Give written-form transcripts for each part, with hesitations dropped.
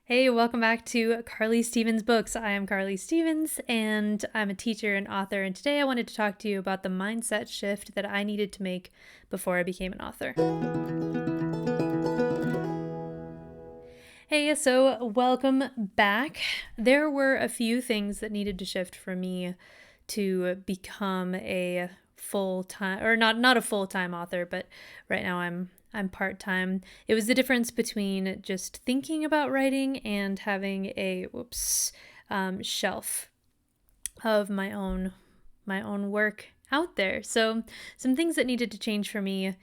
Hey, welcome back to Carly Stevens Books. I am Carly Stevens, and I'm a teacher and author. And today I wanted to talk to you about the mindset shift that I needed to make before I became an author. Hey, so welcome back. There were a few things that needed to shift for me to become a full-time, or not a full-time author, but right now I'm part-time. It was the difference between just thinking about writing and having a shelf of my own work out there. So some things that needed to change for me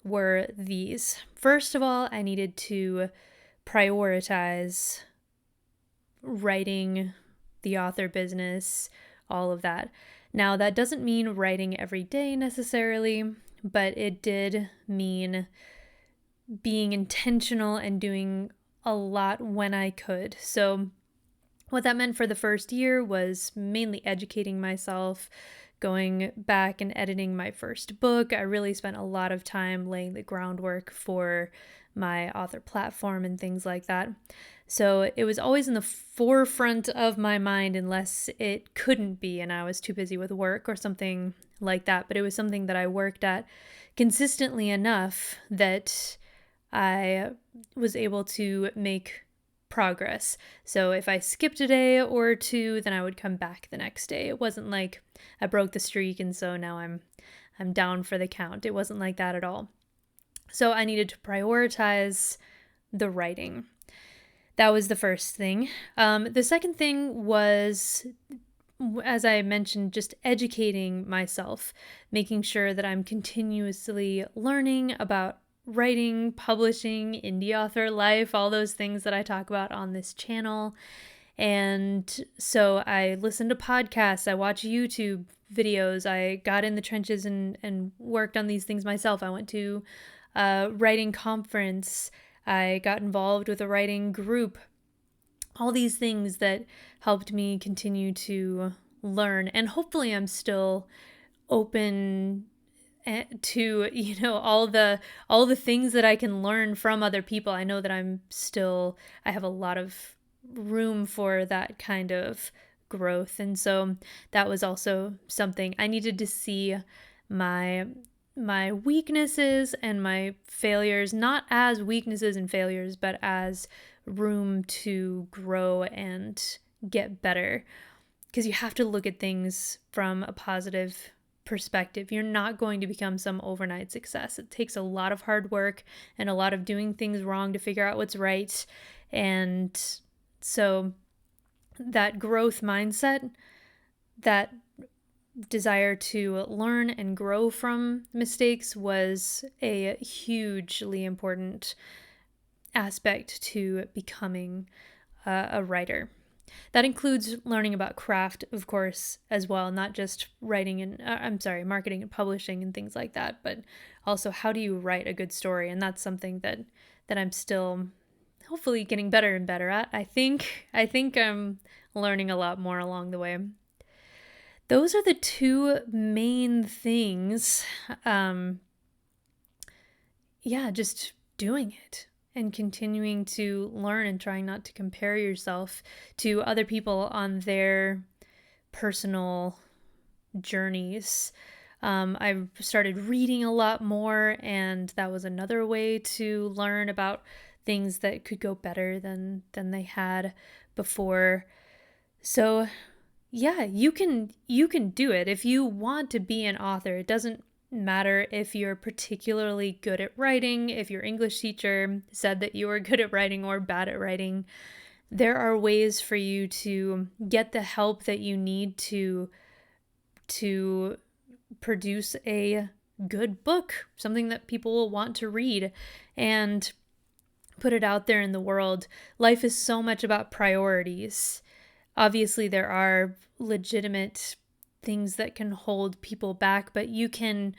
were these. First of all, I needed to prioritize writing, the author business, all of that. Now, that doesn't mean writing every day necessarily, but it did mean being intentional and doing a lot when I could. So what that meant for the first year was mainly educating myself, going back and editing my first book. I really spent a lot of time laying the groundwork for my author platform and things like that. So it was always in the forefront of my mind unless it couldn't be and I was too busy with work or something like that. But it was something that I worked at consistently enough that I was able to make progress. So if I skipped a day or two, then I would come back the next day. It wasn't like I broke the streak and so now I'm down for the count. It wasn't like that at all. So I needed to prioritize the writing. That was the first thing. The second thing was, as I mentioned, just educating myself, making sure that I'm continuously learning about writing, publishing, indie author life, all those things that I talk about on this channel. And so I listened to podcasts, I watched YouTube videos, I got in the trenches and worked on these things myself. I went to a writing conference, I got involved with a writing group, all these things that helped me continue to learn. And hopefully I'm still open to all the things that I can learn from other people. I know that I have a lot of room for that kind of growth, and so that was also something I needed to see my weaknesses and my failures not as weaknesses and failures but as room to grow and get better, because you have to look at things from a positive perspective. You're not going to become some overnight success. It takes a lot of hard work and a lot of doing things wrong to figure out what's right. And so that growth mindset, that desire to learn and grow from mistakes was a hugely important aspect to becoming a writer. That includes learning about craft, of course, as well, not just writing and marketing and publishing and things like that, but also how do you write a good story? And that's something that I'm still hopefully getting better and better at. I think I'm learning a lot more along the way. Those are the two main things. Just doing it and continuing to learn and trying not to compare yourself to other people on their personal journeys. I started reading a lot more, and that was another way to learn about things that could go better than they had before. So yeah, you can do it. If you want to be an author, it doesn't matter if you're particularly good at writing, if your English teacher said that you were good at writing or bad at writing. There are ways for you to get the help that you need to produce a good book, something that people will want to read, and put it out there in the world. Life is so much about priorities. Obviously, there are legitimate things that can hold people back, but you can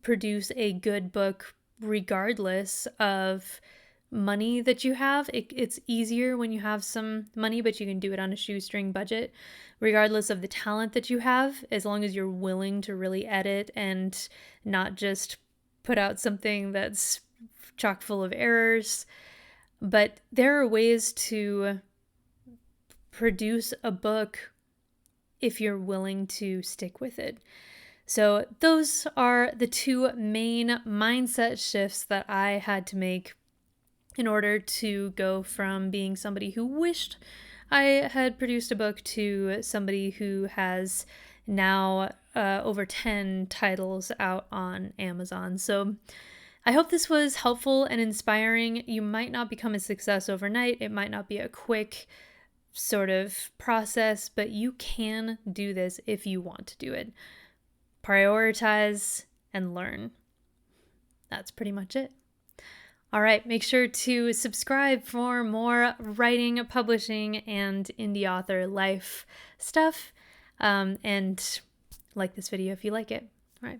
produce a good book regardless of money that you have. It's easier when you have some money, but you can do it on a shoestring budget, regardless of the talent that you have, as long as you're willing to really edit and not just put out something that's chock full of errors. But there are ways to produce a book if you're willing to stick with it. So those are the two main mindset shifts that I had to make in order to go from being somebody who wished I had produced a book to somebody who has now over 10 titles out on Amazon. So I hope this was helpful and inspiring. You might not become a success overnight. It might not be a quick sort of process, but you can do this if you want to do it. Prioritize and learn. That's pretty much it. All right, make sure to subscribe for more writing, publishing, and indie author life stuff. And like this video if you like it. All right.